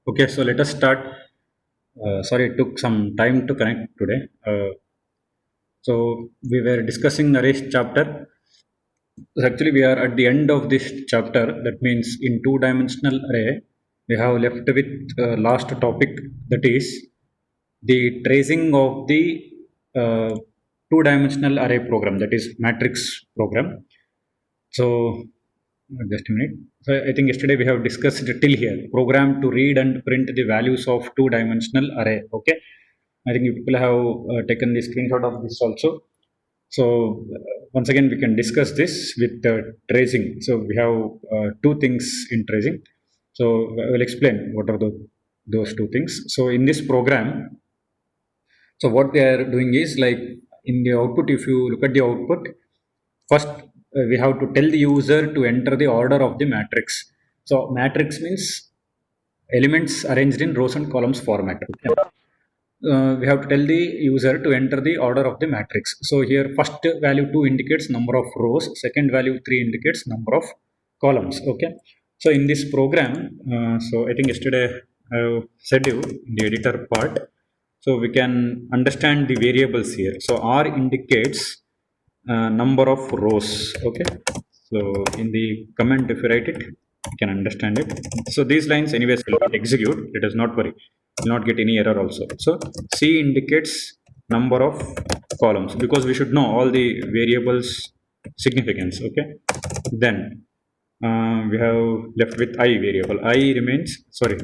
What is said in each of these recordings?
Okay, so let us start. Sorry, it took some time to connect today. So we were discussing Naresh chapter. So actually, we are at the end of this chapter. That means in two-dimensional array, we have left with last topic, that is the tracing of the uh, two-dimensional array program, that is matrix program. So just a minute. So I think yesterday we have discussed till here. Program to read and print the values of two-dimensional array. Okay. I think you people have taken the screenshot of this also. So once again, we can discuss this with tracing. So we have two things in tracing. So I will explain what are those two things. So in this program, so what they are doing is like in the output, if you look at the output, first we have to tell the user to enter the order of the matrix. So matrix means elements arranged in rows and columns format. Okay. We have to tell the user to enter the order of the matrix. So here first value 2 indicates number of rows, second value 3 indicates number of columns. Okay. So in this program, so I think yesterday I said you in the editor part, so we can understand the variables here. So R indicates number of rows. Okay. So in the comment, if you write it, you can understand it. So these lines anyways will not execute. Let us not worry. Will not get any error also. So C indicates number of columns because we should know all the variables significance. Okay. Then we have left with I variable. I remains, sorry,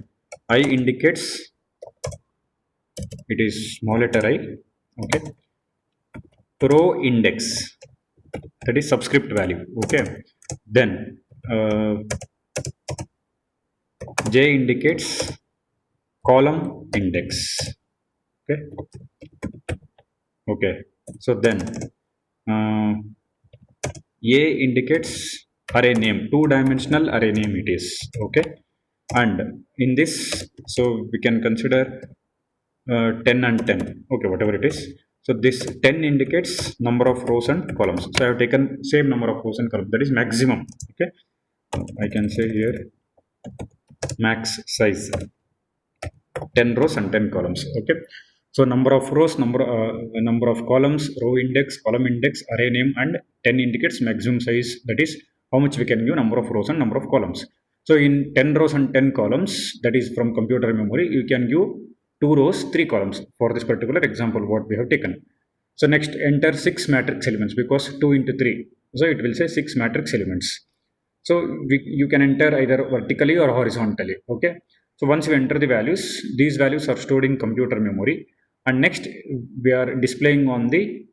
I indicates, it is small letter I. Okay. Row index, that is subscript value. Okay. Then J indicates column index. Okay. Okay. So then uh, A indicates array name, two-dimensional array name it is. Okay. And in this, so we can consider 10 and 10. Okay, whatever it is. So this 10 indicates number of rows and columns. So I have taken same number of rows and columns, that is maximum. Okay. I can say here max size 10 rows and 10 columns. Okay. So number of rows, number of columns, row index, column index, array name, and 10 indicates maximum size, that is how much we can give number of rows and number of columns. So in 10 rows and 10 columns, that is from computer memory, you can give 2 rows 3 columns for this particular example what we have taken. So next, enter 6 matrix elements, because 2 into 3, so it will say 6 matrix elements. So you can enter either vertically or horizontally. Okay. So once you enter the values, these values are stored in computer memory, and next we are displaying on the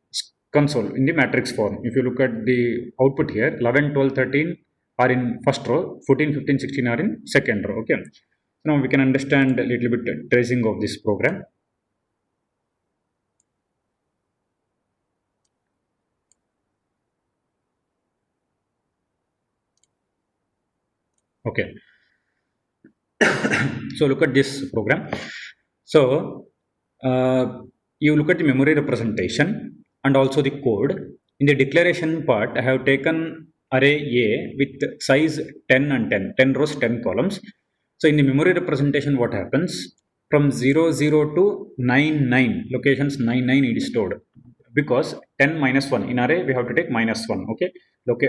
console in the matrix form. If you look at the output here, 11, 12, 13 are in first row, 14, 15, 16 are in second row. Okay. So now we can understand a little bit tracing of this program. Okay. So look at this program. So you look at the memory representation and also the code. In the declaration part, I have taken array A with size 10 and 10, 10 rows, 10 columns. So in the memory representation, what happens? From 00 to 99 locations, 99 it is stored, because 10 minus 1 in array we have to take minus 1. Okay.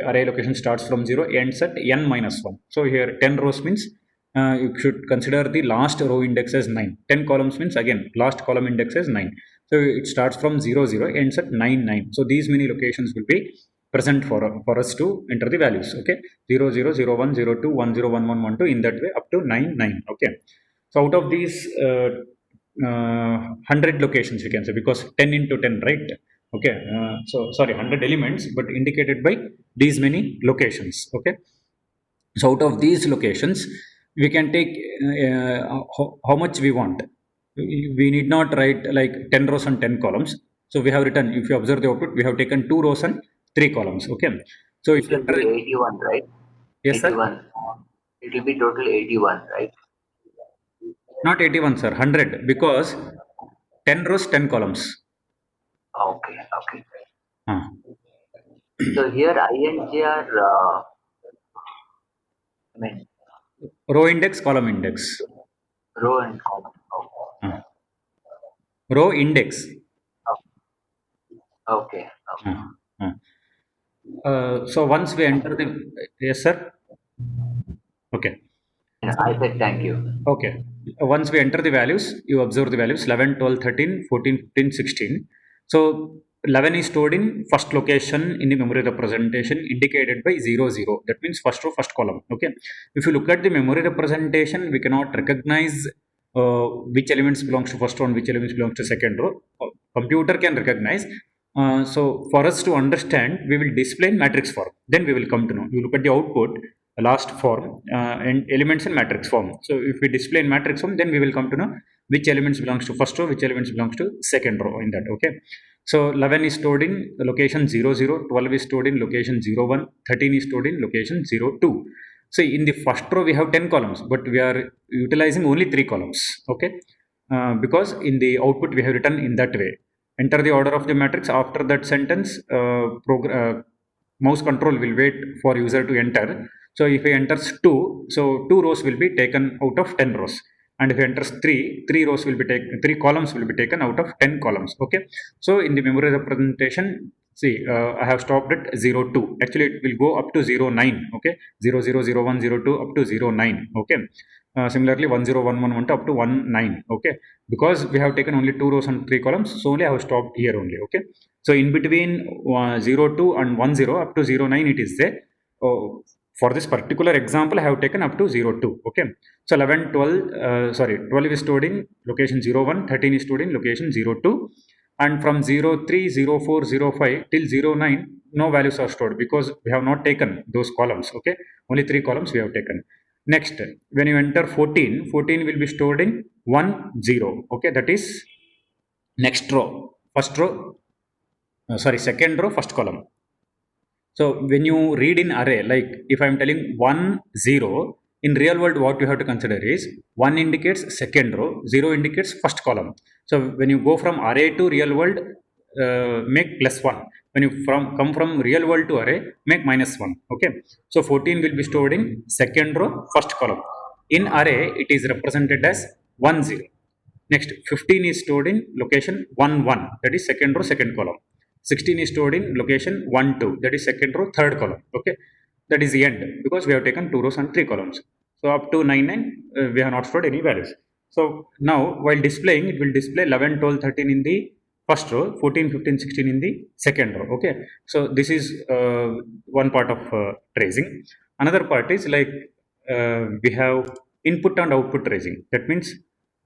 Array location starts from 0, ends at n minus 1. So here 10 rows means you should consider the last row index as 9. 10 columns means again last column index as 9. So it starts from 0, 0, ends at 9, 9. So these many locations will be present for us to enter the values. Okay. 0, 0, 0, 1, 0, 2, 1, 0, 1, 1, 1, 2, in that way up to 9, 9. Okay. So out of these 100 locations, we can say, because 10 into 10, right? Okay. So sorry, 100 elements, but indicated by these many locations. Okay. So out of these locations, we can take how much we want. We need not write like 10 rows and 10 columns. So we have written, if you observe the output, we have taken 2 rows and 3 columns. Okay. So if It will be 81, right? yes, sir. 81. It will be total 81, right? Not 81, sir. 100, because 10 rows, 10 columns. Okay, okay. Ah. So here I and J are, I mean, Row index, column index. row and column. Uh, row index. Okay. Okay. Uh, so once we enter the, yes, sir. Okay. Yeah, I said thank you. Okay. Once we enter the values, you observe the values 11, 12, 13, 14, 15, 16. So 11 is stored in first location in the memory representation indicated by 0, 0. That means first row, first column. Okay. If you look at the memory representation, we cannot recognize which elements belongs to first row and which elements belongs to second row. Computer can recognize. So for us to understand, we will display in matrix form. Then we will come to know. You look at the output, last form and elements in matrix form. So if we display in matrix form, then we will come to know which elements belongs to first row, which elements belongs to second row in that. Okay. So 11 is stored in location 0, 0, 12 is stored in location 0, 1, 13 is stored in location 0, 2. So in the first row we have 10 columns, but we are utilizing only 3 columns. Okay. Because in the output we have written in that way. Enter the order of the matrix. After that sentence, mouse control will wait for user to enter. So if he enters 2, so 2 rows will be taken out of 10 rows. And if he enters 3, 3 rows will be taken, 3 columns will be taken out of 10 columns. Okay. So in the memory representation, see, I have stopped at 0, 2. Actually, it will go up to 0, 9. Okay. 0, 0, 0, 1, 0, 2 up to 0, 9. Okay. Similarly, 1, 0, 1, 1, 1 up to 1, 9. Okay. Because we have taken only 2 rows and 3 columns, so only I have stopped here only. Okay. So in between 0, 2 and 1, 0 up to 0, 9 it is there. For this particular example, I have taken up to 0, 2. Okay. So 11, 12, 12 is stored in location 0, 1, 13 is stored in location 0, 2. And from 0, 3, 0, 4, 0, 5 till 0, 9, no values are stored because we have not taken those columns. Okay. Only 3 columns we have taken. Next, when you enter 14, 14 will be stored in 1, 0. Okay. That is next row, first row, second row, first column. So when you read in array, like if I'm telling 1, 0, in real world, what you have to consider is 1 indicates second row, 0 indicates first column. So when you go from array to real world, make +1. When you come from real world to array, make -1. Okay. So 14 will be stored in second row, first column. In array, it is represented as 1, 0. Next, 15 is stored in location 1, 1. That is second row, second column. 16 is stored in location 1, 2. That is second row, third column. Okay. That is the end because we have taken 2 rows and 3 columns. So up to 9, 9, we have not stored any values. So now while displaying, it will display 11, 12, 13 in the first row, 14, 15, 16 in the second row. Okay. So this is one part of tracing. Another part is like we have input and output tracing. That means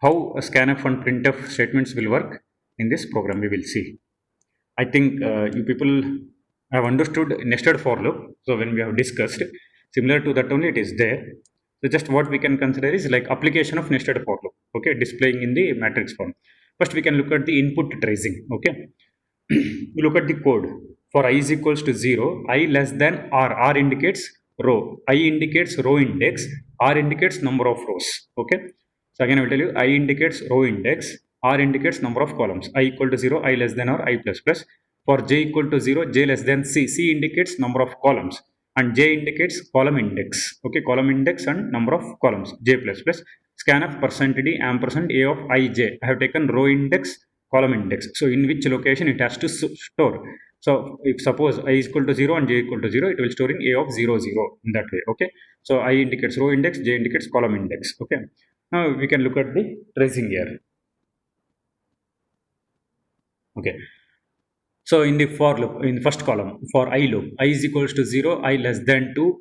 how a scanf and printf statements will work in this program we will see. I think you people have understood nested for loop. So when we have discussed, similar to that only it is there. So just what we can consider is like application of nested for loop. Okay, displaying in the matrix form. First we can look at the input tracing. Okay, we look at the code. For I is equals to 0, I less than R. R indicates row. I indicates row index. R indicates number of rows. Okay. So again I will tell you I indicates row index. R indicates number of columns. I equal to 0, I less than or I plus plus. For j equal to 0, j less than c. C indicates number of columns. And j indicates column index. Okay, column index and number of columns. J plus plus. Scanf %d ampersand a of ij. I have taken row index, column index. So in which location it has to store. So if suppose I is equal to 0 and j equal to 0, it will store in a of 0, 0 in that way. Okay. So I indicates row index, j indicates column index. Okay. Now we can look at the tracing here. Okay. So in the for loop, in the first column, for I loop, I is equals to 0, I less than 2.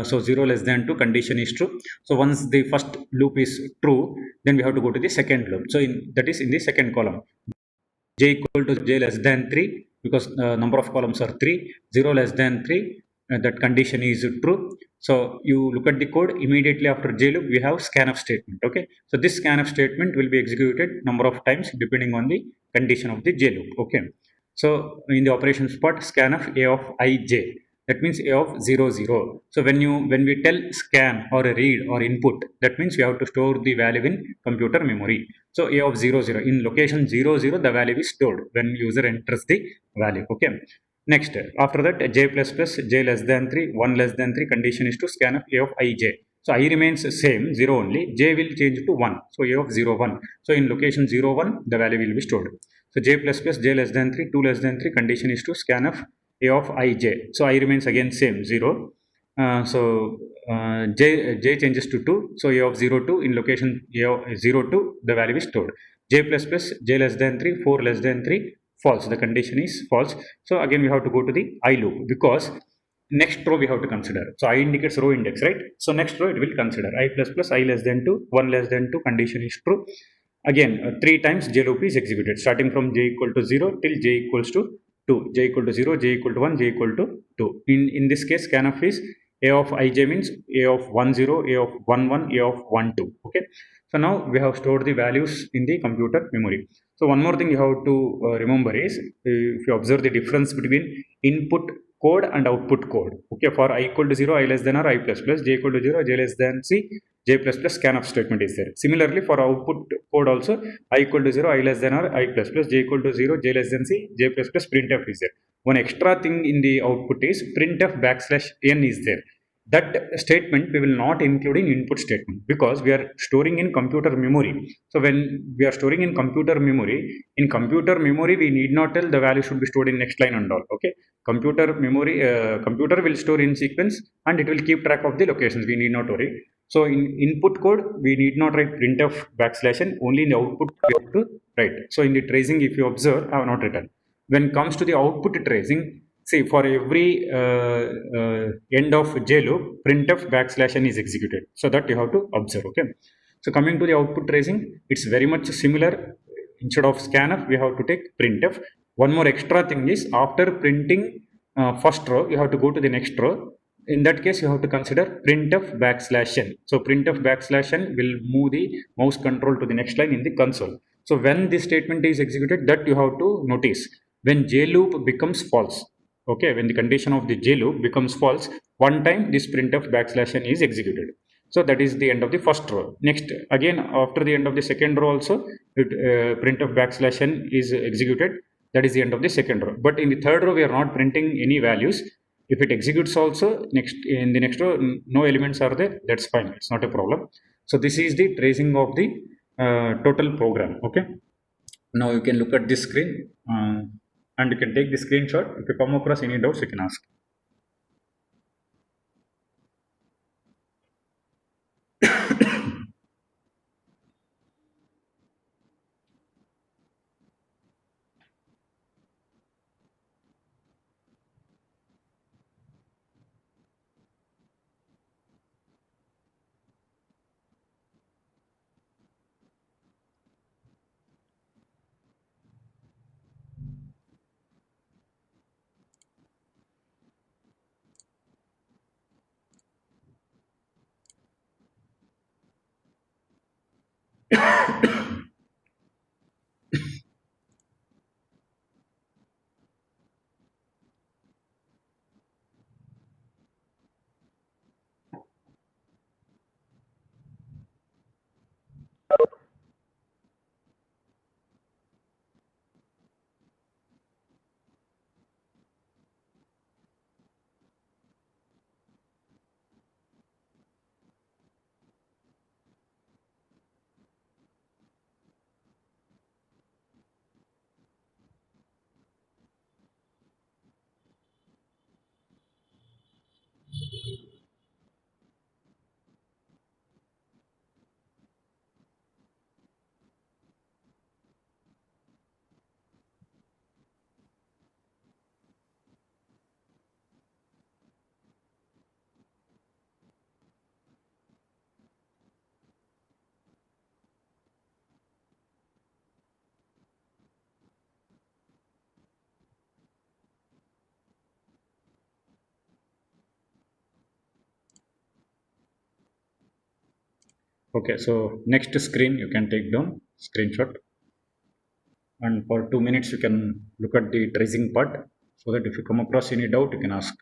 So 0 less than 2 condition is true. So once the first loop is true, then we have to go to the second loop. So that is in the second column. J equal to j less than 3 because number of columns are 3. 0 less than 3, that condition is true. So you look at the code, immediately after j loop we have scanf statement. Okay. So this scanf statement will be executed number of times depending on the condition of the j loop. Okay. So in the operations part, scanf a of ij, that means a of 0, 0. So when we tell scan or read or input, that means we have to store the value in computer memory. So a of 0, 0 in location 0, 0, the value is stored when user enters the value. Okay. Next, after that j plus plus, j less than 3, 1 less than 3 condition is to scanf a of ij. So I remains same 0 only, j will change to 1. So a of 0 1. So in location 0 1 the value will be stored. So j plus plus j less than 3 2 less than 3 condition is to scanf a of ij. So I remains again same 0. J changes to 2. So a of 0 2 in location a of 0 2 the value is stored. J plus plus j less than 3 4 less than 3 false. The condition is false. So again we have to go to the I loop because next row we have to consider. So I indicates row index, right? So next row it will consider I plus plus I less than 2 1 less than 2 condition is true. Again 3 times j loop is executed starting from j equal to 0 till j equals to 2. J equal to 0, j equal to 1, j equal to 2. In this case scanf is a of ij means a of 1 0, a of 1 1, a of 1 2. Okay. So now we have stored the values in the computer memory. So one more thing you have to remember is if you observe the difference between input code and output code. Okay, for I equal to 0, I less than or I plus plus, j equal to 0, j less than c, j plus plus scanf statement is there. Similarly, for output code also, I equal to 0, I less than or I plus plus, j equal to 0, j less than c, j plus plus printf is there. One extra thing in the output is printf backslash n is there. That statement we will not include in input statement because we are storing in computer memory. So when we are storing in computer memory we need not tell the value should be stored in next line and all. Okay, computer will store in sequence and it will keep track of the locations. We need not worry. So in input code we need not write printf backslash n, only in the output we have to write. So in the tracing if you observe I have not written. When comes to the output tracing, see for every end of j loop printf backslash n is executed. So that you have to observe. Okay. So coming to the output tracing, it's very much similar. Instead of scanf we have to take printf. One more extra thing is after printing first row you have to go to the next row. In that case you have to consider printf backslash n. So printf backslash n will move the mouse control to the next line in the console. So when this statement is executed, that you have to notice when j loop becomes false. Okay, when the condition of the j loop becomes false, one time this printf backslash n is executed. So that is the end of the first row. Next, again after the end of the second row also, printf backslash n is executed. That is the end of the second row. But in the third row, we are not printing any values. If it executes also, next in the next row, no elements are there. That's fine. It's not a problem. So this is the tracing of the total program. Okay. Now you can look at this screen and you can take the screenshot. If you come across any doubts, you can ask. Okay, so next screen you can take down screenshot, and for 2 minutes you can look at the tracing part, so that if you come across any doubt you can ask.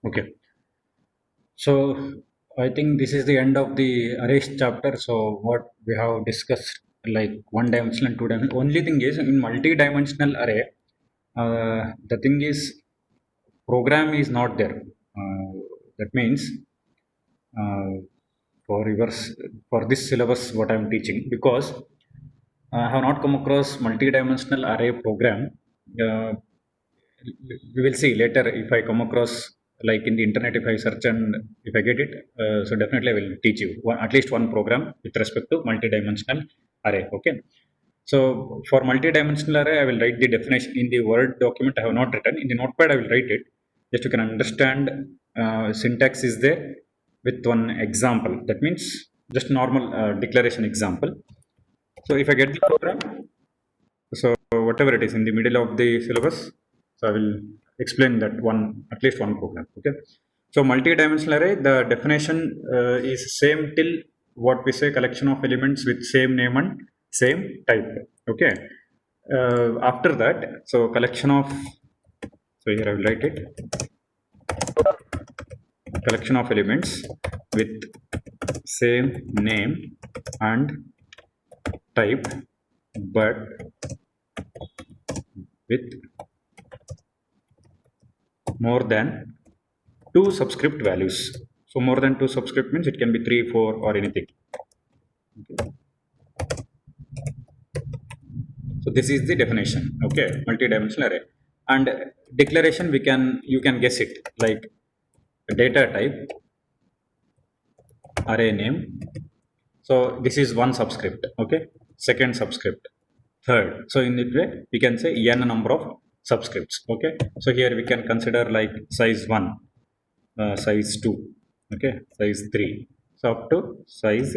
Okay. So I think this is the end of the arrays chapter. So what we have discussed, like one dimensional and two dimensional. Only thing is in multi-dimensional array, the thing is program is not there. That means uh, for yours for this syllabus what I'm teaching, because I have not come across multi-dimensional array program. Uh, we will see later if I come across, like in the internet, if I search and if I get it. So definitely I will teach you at least one program with respect to multi-dimensional array. Okay. So for multi-dimensional array, I will write the definition in the Word document. I have not written in the Notepad. I will write it. Just you can understand. Syntax is there with one example. That means just normal declaration example. So if I get the program, so whatever it is in the middle of the syllabus, so I will explain that one, at least one program. Okay. So multi-dimensional array, the definition is same till what we say, collection of elements with same name and same type. Okay. After that, so collection of, so here I will write it, collection of elements with same name and type, but with more than two subscript values. So more than two subscript means it can be 3, 4, or anything. So this is the definition. Okay, multi-dimensional array. And declaration, we can, you can guess it, like data type, array name. So this is one subscript. Okay, second subscript, third. So in that way we can say n number of subscripts. Okay, so here we can consider like size 1, size 2, okay, size 3, so up to size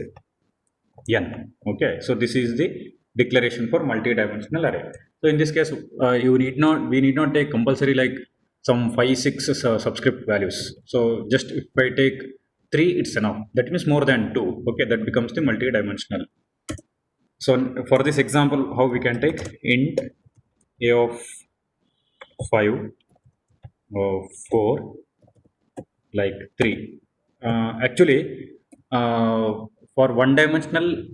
n. Okay, so this is the declaration for multi-dimensional array. So in this case, you need not, we need not take compulsory like some 5 6 subscript values. So just if I take 3, it's enough. That means more than 2. Okay, that becomes the multi-dimensional. So for this example, how we can take int a of 5 or 4, like 3. Actually, for one dimensional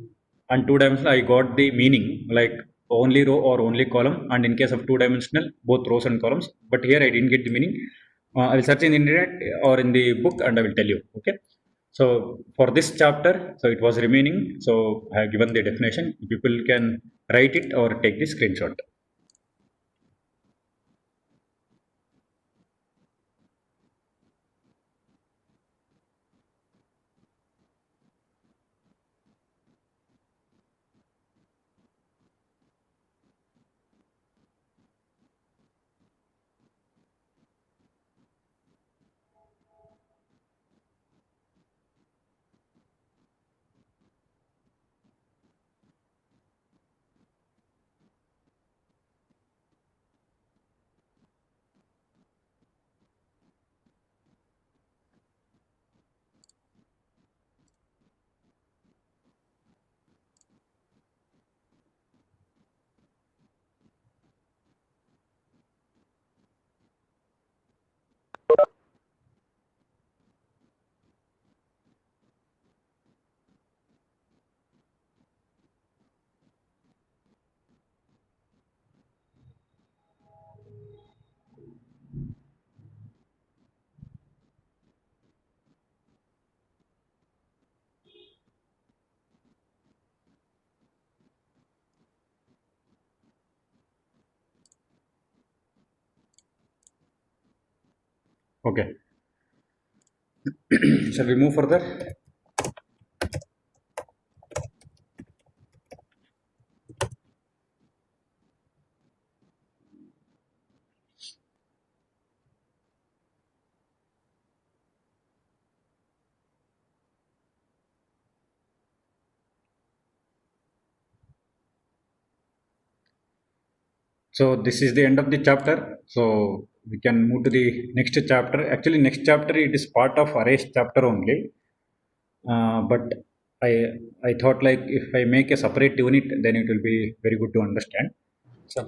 and two dimensional, I got the meaning like only row or only column, and in case of two dimensional, both rows and columns. But here I didn't get the meaning. I will search in the internet or in the book and I will tell you. Okay. So for this chapter, so it was remaining. So I have given the definition. People can write it or take the screenshot. Okay. Shall we move further? So this is the end of the chapter. So we can move to the next chapter. Actually, next chapter it is part of arrays chapter only. But I I thought like if I make a separate unit, then it will be very good to understand. So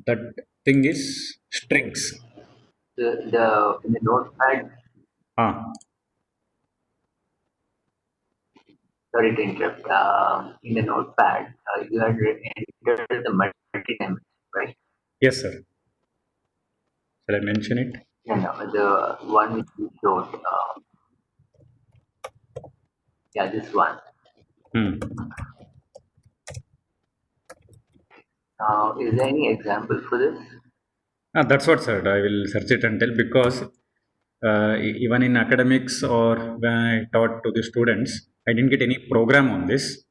that thing is strings. The in the notepad, Ah, sorry to interrupt. In the notepad, you had entered the multi-dimension, right? yes, sir. Shall I mention it? And the one which you showed, yeah, this one. Hmm. Is there any example for this? That's what, sir. I will search it and tell because even in academics or when I taught to the students, I didn't get any program on this.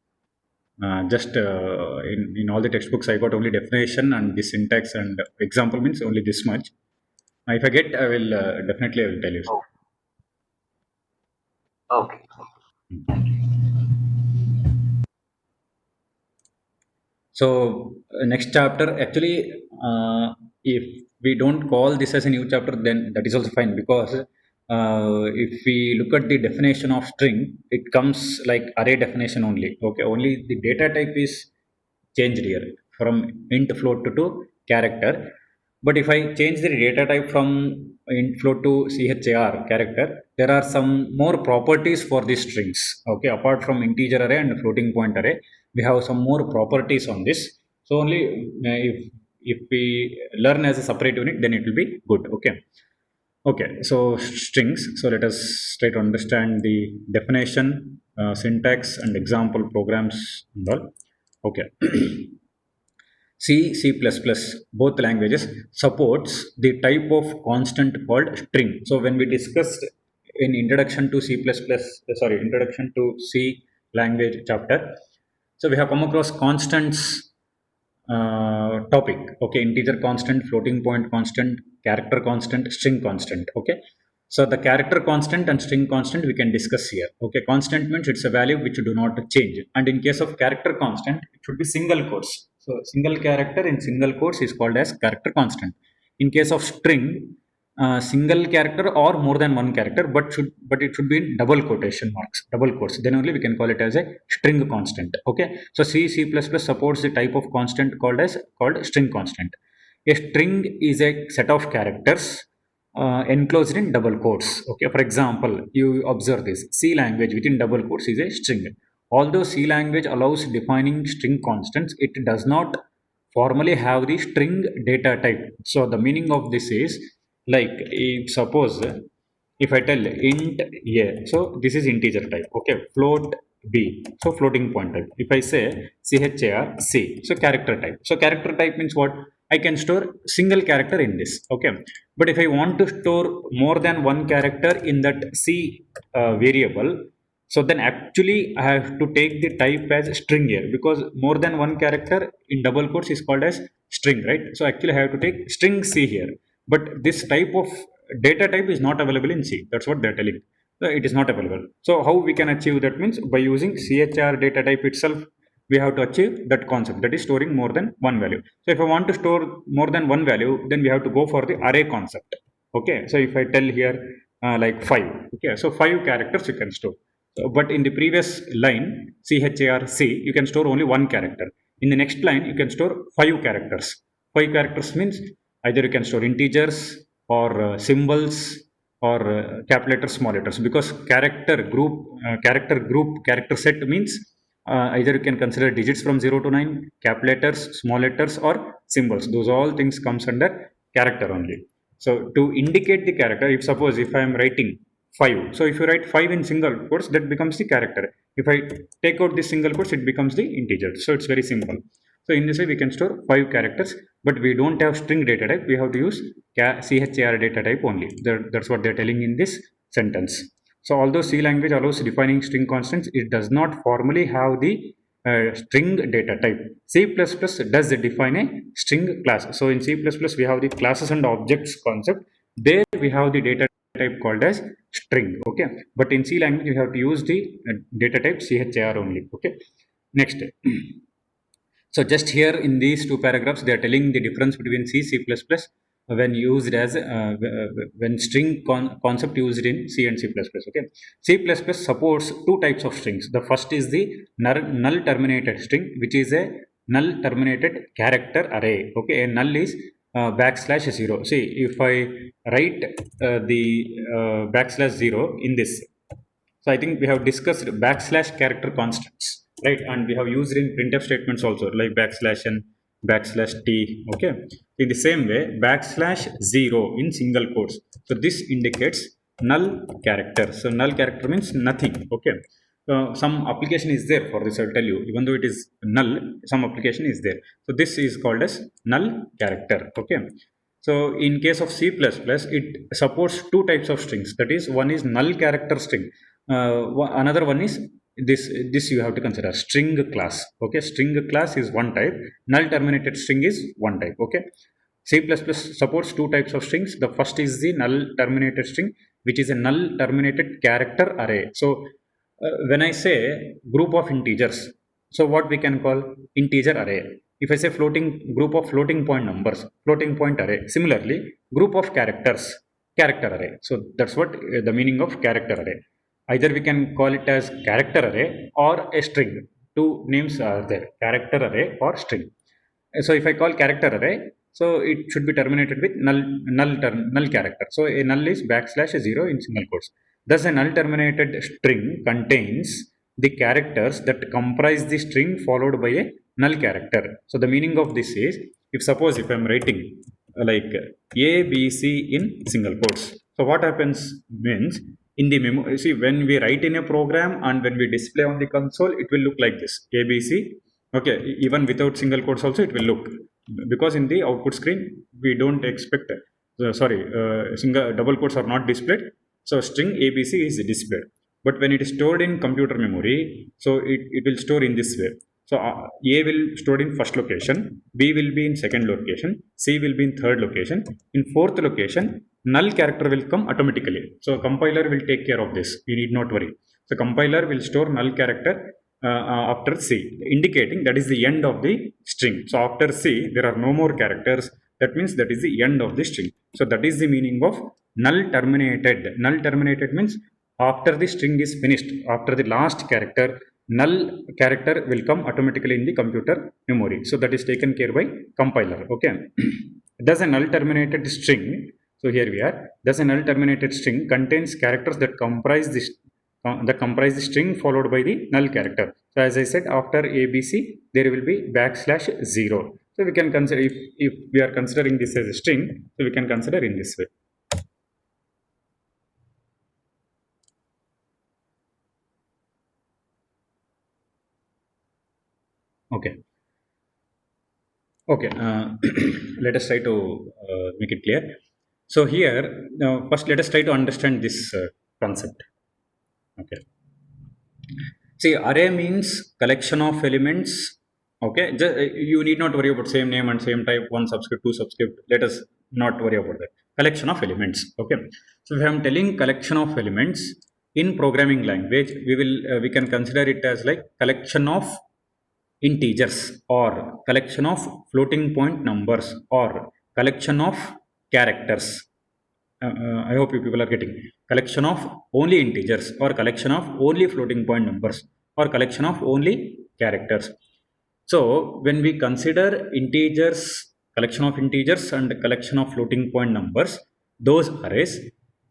Just in all the textbooks, I got only definition and the syntax and example means only this much. If I get, I will definitely I will tell you. Oh, okay. So next chapter, actually, if we don't call this as a new chapter, then that is also fine because if we look at the definition of string, it comes like array definition only. Okay, only the data type is changed here from int float to character. But if I change the data type from int float to char character, there are some more properties for these strings. Okay, apart from integer array and floating point array, we have some more properties on this. So only if we learn as a separate unit, then it will be good. Okay. Okay, so strings. So let us try to understand the definition, syntax, and example programs and all. Okay. C, C++, both languages supports the type of constant called string. So when we discussed in introduction to introduction to C language chapter, so we have come across constants topic. Okay, integer constant, floating point constant, character constant, string constant. Okay, so the character constant and string constant we can discuss here. Okay, constant means it's a value which do not change, and in case of character constant, it should be single quotes. So single character in single quotes is called as character constant. In case of string, single character or more than one character, but it should be in double quotation marks, double quotes. Then only we can call it as a string constant. Okay, so C++ supports the type of constant called string constant. A string is a set of characters enclosed in double quotes. Okay, for example, you observe this C language within double quotes is a string. Although C language allows defining string constants, it does not formally have the string data type. So the meaning of this is like if suppose if I tell int a, so this is integer type. Okay, float b, so floating point type. If I say char c, so character type. So character type means what? I can store single character in this. Okay, but if I want to store more than one character in that c variable, so then actually I have to take the type as string here because more than one character in double quotes is called as string, right? So actually I have to take string C here. But this type of data type is not available in C. That's what they're telling. So it is not available. So how we can achieve that means by using CHR data type itself, we have to achieve that concept, that is storing more than one value. So if I want to store more than one value, then we have to go for the array concept. Okay, so if I tell here like 5, okay, so 5 characters you can store. So, but in the previous line, CHAR you can store only one character. In the next line, you can store 5 characters. 5 characters means either you can store integers or symbols or cap letters, small letters. Because character set means either you can consider digits from 0 to 9, cap letters, small letters, or symbols. Those all things comes under character only. So to indicate the character, if suppose if I am writing 5. So if you write 5 in single quotes, that becomes the character. If I take out the single quotes, it becomes the integer. So it's very simple. So in this way, we can store 5 characters, but we don't have string data type. We have to use char data type only. That's what they're telling in this sentence. So although C language allows defining string constants, it does not formally have the string data type. C++ does define a string class. So in C++, we have the classes and objects concept. There we have the data type called as string. Okay, but in C language you have to use the data type char only. Okay, next. So just here in these two paragraphs, they are telling the difference between C++ when used as when string concept used in C and C++. Okay, C++ supports two types of strings. The first is the null terminated string, which is a null terminated character array. Okay, a null is \0. See, if I write the \0 in this, so I think we have discussed \character constants, right? And we have used in printf statements also, like \n, \t. Okay. In the same way, \0 in single quotes. So this indicates null character. So null character means nothing. Okay. Some application is there for this. I'll tell you. Even though it is null, some application is there. So this is called as null character. Okay. So in case of C++, it supports two types of strings. That is, one is null character string. Another one is this you have to consider string class. Okay, string class is one type, null terminated string is one type. Okay, C++ supports two types of strings. The first is the null terminated string, which is a null terminated character array. So when I say group of integers, so what we can call integer array. If I say floating group of floating point numbers, floating point array. Similarly, group of characters, character array. So that's what the meaning of character array. Either we can call it as character array or a string. Two names are there, character array or string. So if I call character array, so it should be terminated with null character. So a null is \0 in single quotes. Thus a null terminated string contains the characters that comprise the string followed by a null character. So the meaning of this is, if suppose if I am writing like A, B, C in single quotes. So what happens means, in the memory, see, when we write in a program and when we display on the console, it will look like this, ABC. Okay, even without single quotes also it will look, because in the output screen we don't expect single double quotes are not displayed, so string ABC is displayed. But when it is stored in computer memory, so it will store in this way. So A will store in first location, B will be in second location, C will be in third location. In fourth location, null character will come automatically. So compiler will take care of this. You need not worry. So compiler will store null character after C, indicating that is the end of the string. So after C, there are no more characters. That means that is the end of the string. So that is the meaning of null terminated. Null terminated means after the string is finished, after the last character, null character will come automatically in the computer memory. So that is taken care by compiler. Okay. Thus a null terminated string, so here we are, thus a null terminated string contains characters that comprise the string followed by the null character. So as I said, after ABC there will be \0. So we can consider, if we are considering this as a string, so we can consider in this way. Okay. Okay, let us try to make it clear. So here, first let us try to understand this concept. Okay. See, array means collection of elements. Okay, you need not worry about same name and same type, one subscript, two subscript. Let us not worry about that. Collection of elements. Okay. So if I am telling collection of elements in programming language, we can consider it as like collection of integers or collection of floating point numbers or collection of characters. I hope you people are getting collection of only integers or collection of only floating point numbers or collection of only characters. So when we consider integers, collection of integers and collection of floating point numbers, those arrays,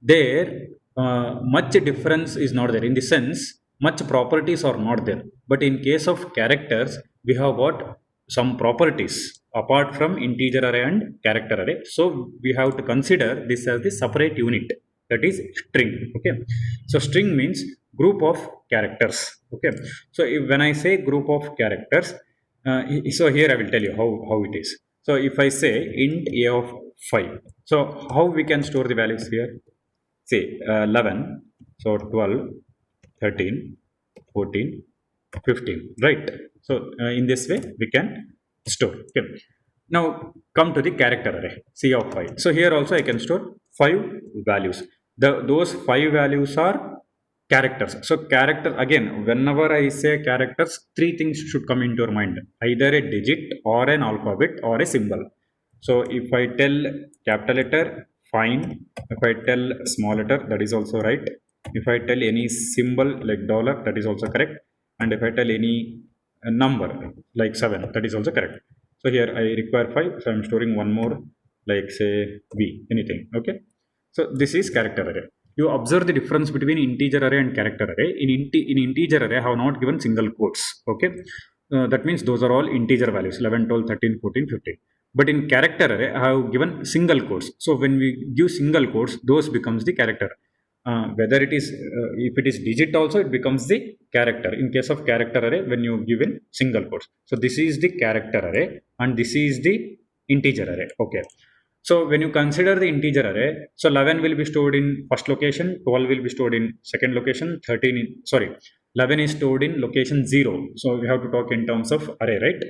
there much difference is not there, in the sense much properties are not there. But in case of characters, we have got some properties apart from integer array and character array. So we have to consider this as the separate unit, that is string. Okay, so string means group of characters. Okay, so when I say group of characters, so here I will tell you how it is. So if I say int a of 5, so how we can store the values here? Say 11, so 12, 13, 14, 15, right? So in this way we can store. Okay. Now come to the character array, C of 5. So here also I can store 5 values. Those 5 values are characters. So character, again, whenever I say characters, three things should come into your mind: either a digit or an alphabet or a symbol. So if I tell capital letter, fine. If I tell small letter, that is also right. If I tell any symbol like dollar, that is also correct. And if I tell any number like 7, that is also correct. So here I require 5, so I'm storing one more, like say v, anything. Okay, so this is character array. You observe the difference between integer array and character array. In integer array, I have not given single quotes. Okay, that means those are all integer values: 11, 12, 13, 14, 15. But in character array, I have given single quotes. So when we give single quotes, those becomes the character. Whether it is if it is digit also, it becomes the character. In case of character array, when you give in single quotes, so this is the character array and this is the integer array. Okay, so when you consider the integer array, so 11 will be stored in first location, 12 will be stored in second location, 13 in, sorry, 11 is stored in location 0. So we have to talk in terms of array, right?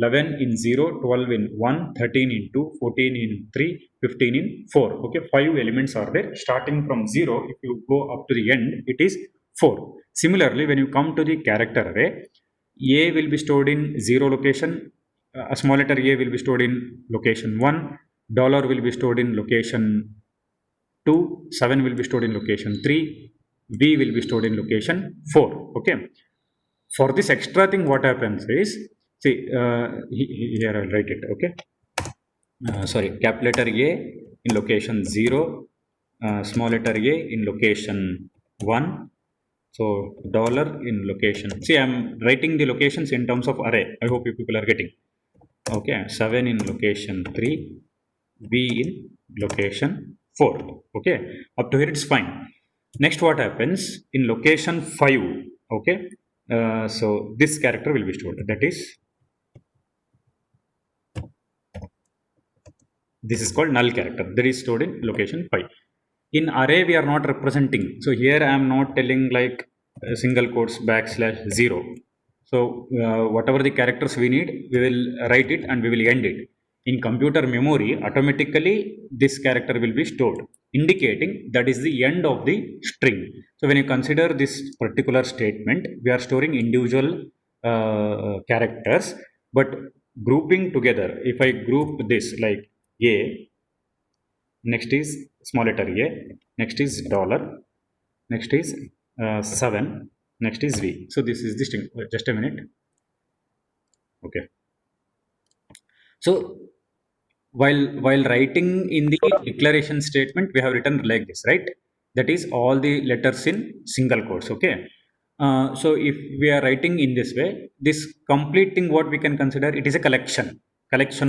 11 in 0, 12 in 1, 13 in 2, 14 in 3, 15 in 4. Okay, 5 elements are there. Starting from 0, if you go up to the end, it is 4. Similarly, when you come to the character array, A will be stored in 0 location, a small letter a will be stored in location 1, dollar will be stored in location 2, 7 will be stored in location 3, v will be stored in location 4. Okay, for this extra thing, what happens is, see, here I'll write it. Okay, sorry, capital letter a in location 0, small letter a in location 1. So dollar in location, see, I'm writing the locations in terms of array. I hope you people are getting. Okay, 7 in location 3, v in location 4. Okay, up to here it's fine. Next, what happens in location 5? Okay, so this character will be stored, that is, this is called null character, that is stored in location 5. In array, we are not representing, so here I am not telling like single quotes backslash 0. So whatever the characters we need, we will write it and we will end it. In computer memory, automatically this character will be stored, indicating that is the end of the string. So when you consider this particular statement, we are storing individual characters, but grouping together. If I group this like a, next is small letter a, next is dollar, next is 7, next is v. So this is the string. Just a minute. Okay, so while writing in the declaration statement, we have written like this, right? That is all the letters in single quotes. Okay, so if we are writing in this way, this complete thing, what we can consider, it is a collection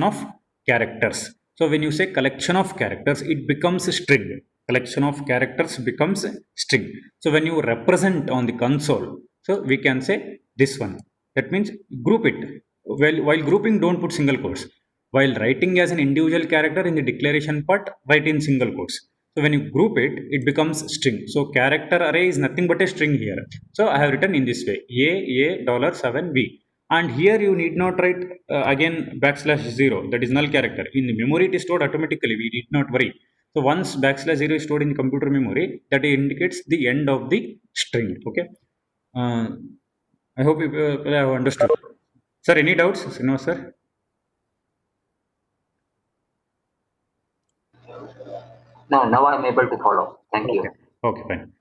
of characters. So when you say collection of characters, it becomes a string. Collection of characters becomes a string. So when you represent on the console, so we can say this one. That means group it. Well, while grouping, don't put single quotes. While writing as an individual character in the declaration part, write in single quotes. So when you group it, it becomes string. So character array is nothing but a string here. So I have written in this way: a dollar 7 v. And here you need not write again backslash 0. That is null character. In the memory, it is stored automatically. We need not worry. So once backslash 0 is stored in computer memory, that indicates the end of the string. Okay. Uh, I hope you have understood. Sir, any doubts? No, sir. No, now I'm able to follow. Thank Okay. you. Okay, fine.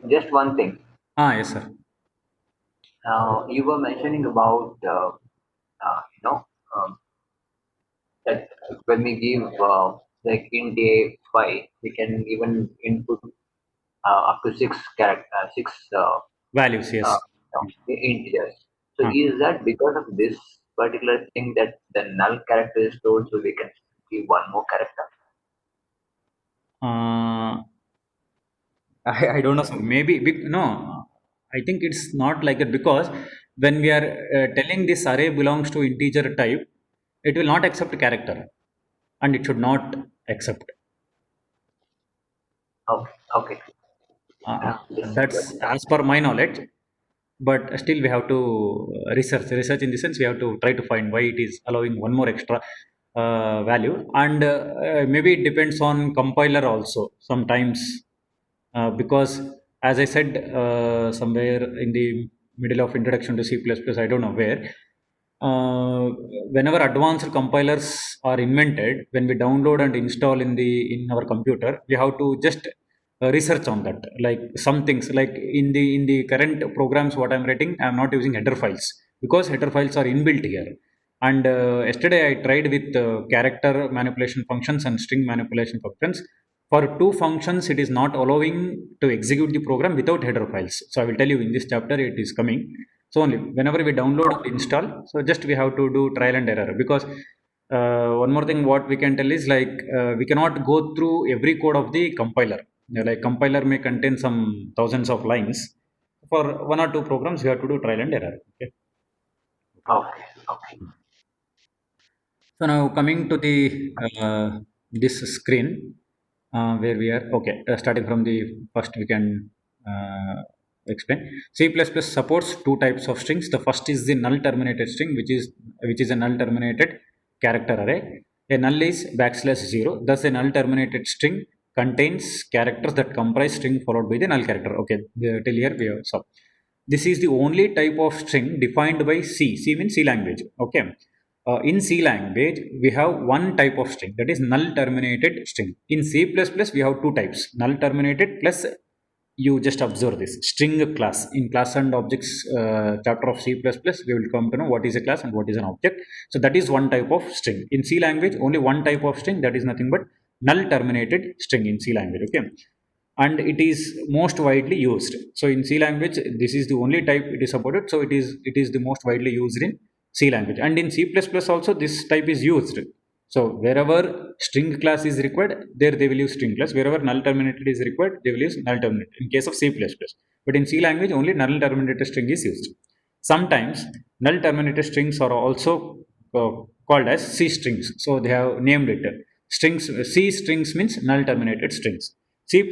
Just one thing. Yes, sir. You were mentioning about you know that when we give like int a 5, we can even input up to six Values, yes. integers. So Uh, is that because of this particular thing that the null character is stored, so we can give one more character? uh, I don't know, sir. Maybe, no, I think it's not like that, because when we are telling this array belongs to integer type, it will not accept character and it should not accept. Okay, okay. Uh, This, that's as per my knowledge. but still we have to research in the sense we have to try to find why it is allowing one more extra value, and maybe it depends on compiler also sometimes, because as I said somewhere in the middle of introduction to C++, I don't know where, uh, whenever advanced compilers are invented, when we download and install in our computer, we have to just research on that, like some things, like in the current programs what I'm writing, I'm not using header files because header files are inbuilt here. And yesterday I tried with character manipulation functions and string manipulation functions. For two functions it is not allowing to execute the program without header files, so I will tell you in this chapter it is coming. So only whenever we download or install, so just we have to do trial and error, because one more thing what we can tell is, like we cannot go through every code of the compiler. Like compiler may contain some thousands of lines. For one or two programs we have to do trial and error. Okay. Okay. Okay. So now coming to the this screen, where we are, okay, starting from the first we can explain. C++ supports two types of strings. The first is the null terminated string, which is a null terminated character array. A null is backslash zero. Thus a null terminated string contains characters that comprise string followed by the null character. Okay, till here we have solved. This is the only type of string defined by C. C means C language. Okay. In C language, we have one type of string, that is null terminated string. In C++, we have two types, null terminated plus, you just observe this, string class. In class and objects chapter of C++, we will come to know what is a class and what is an object. So that is one type of string. In C language, only one type of string, that is nothing but null terminated string in C language. Okay. And it is most widely used. So in C language, this is the only type it is supported. So it is the most widely used in C language, and in C++ also this type is used. So wherever string class is required, there they will use string class. Wherever null terminated is required, they will use null terminated in case of C++. But in C language, only null terminated string is used. Sometimes null terminated strings are also called as C strings. So they have named it strings. C strings means null terminated strings. C++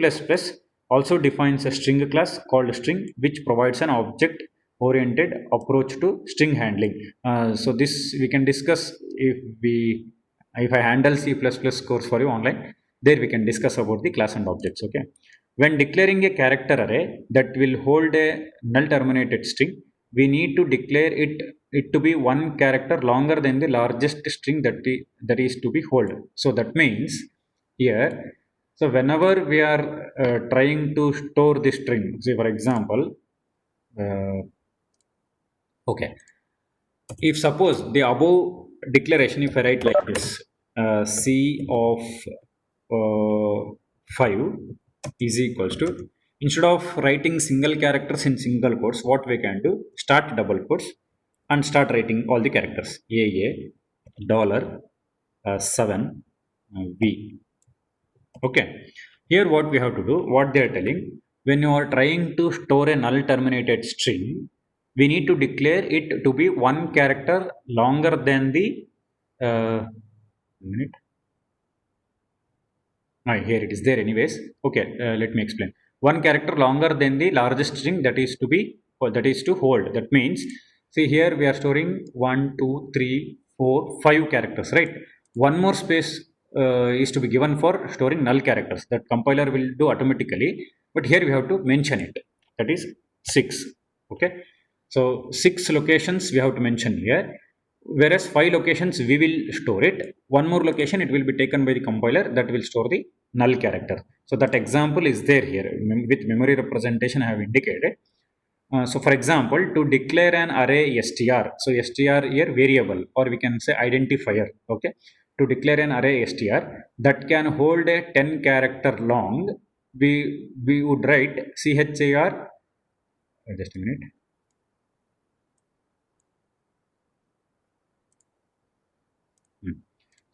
also defines a string class called string, which provides an object oriented approach to string handling. So this we can discuss if I handle C++ course for you online. There we can discuss about the class and objects. Okay. When declaring a character array that will hold a null terminated string, we need to declare it to be one character longer than the largest string that is to be held. So that means here, so whenever we are trying to store the string, say for example, uh, okay, if suppose the above declaration, if I write like this, C of 5 is equals to, instead of writing single characters in single quotes, what we can do, start double quotes and start writing all the characters. A dollar 7 V. Okay. Here what we have to do, what they are telling, when you are trying to store a null terminated string, we need to declare it to be one character longer than the minute. Here it is there anyways. Okay, let me explain. One character longer than the largest string that is to be, or that is to hold. That means, see here we are storing 1, 2, 3, 4, 5 characters, right? One more space is to be given for storing null characters. That compiler will do automatically, but here we have to mention it. That is 6. Okay. So 6 locations we have to mention here, whereas 5 locations we will store it. One more location it will be taken by the compiler, that will store the null character. So that example is there here with memory representation I have indicated. So for example, to declare an array str, so str here variable, or we can say identifier. Okay. To declare an array str that can hold a 10 character long, we would write char, just a minute.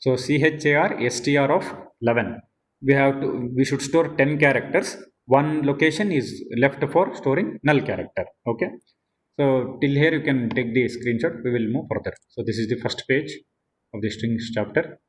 So char str of 11. We should store 10 characters. One location is left for storing null character. Okay. So till here you can take the screenshot. We will move further. So this is the first page of the strings chapter.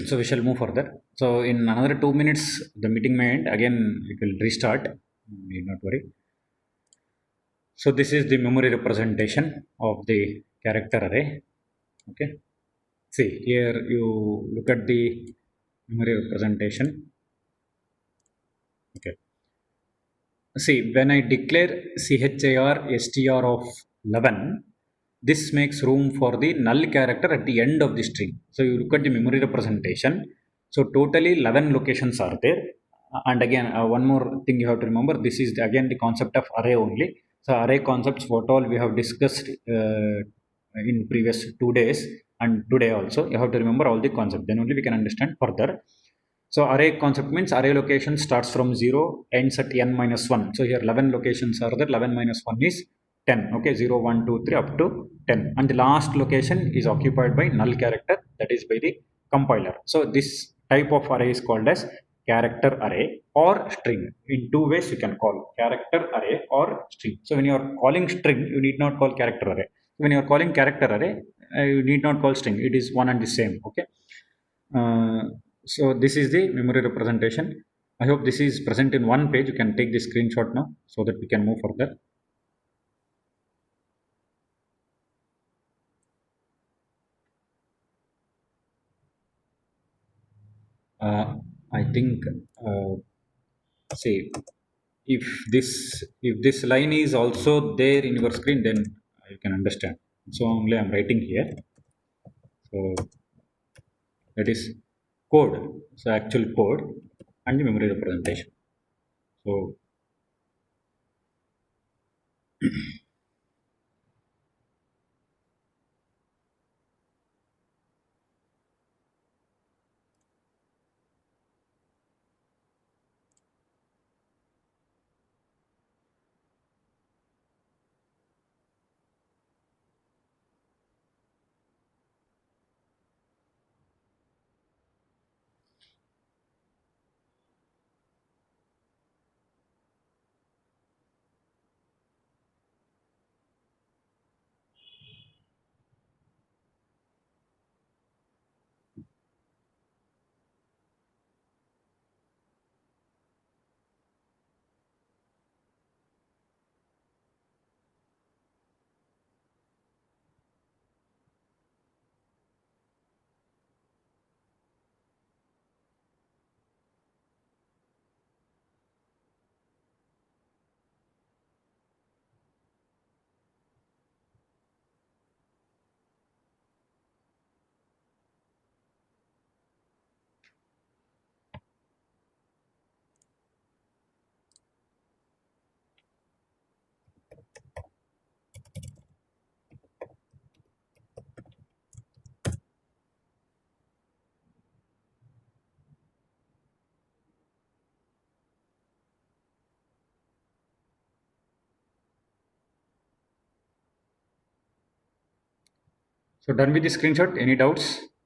So we shall move further. So in another 2 minutes, the meeting may end. Again, it will restart. Need not worry. So this is the memory representation of the character array. Okay. See here, you look at the memory representation. Okay. See, when I declare char str of 11, this makes room for the null character at the end of the string. So you look at the memory representation. So totally 11 locations are there. And again, one more thing you have to remember, this is again the concept of array only. So array concepts, what all we have discussed in previous 2 days and today also, you have to remember all the concept. Then only we can understand further. So array concept means array location starts from 0, ends at n minus 1. So here 11 locations are there, 11 minus 1 is 10. Okay, 0, 1, 2, 3 up to 10. And the last location is occupied by null character, that is by the compiler. So this type of array is called as character array or string. In two ways you can call character array or string. So when you are calling string, you need not call character array. When you are calling character array, you need not call string. It is one and the same. Okay. So this is the memory representation. I hope this is present in one page. You can take the screenshot now so that we can move further. Uh, I think see if this line is also there in your screen, then you can understand. So only I'm writing here. So that is code. So actual code and the memory representation. So done with the screenshot. Any doubts?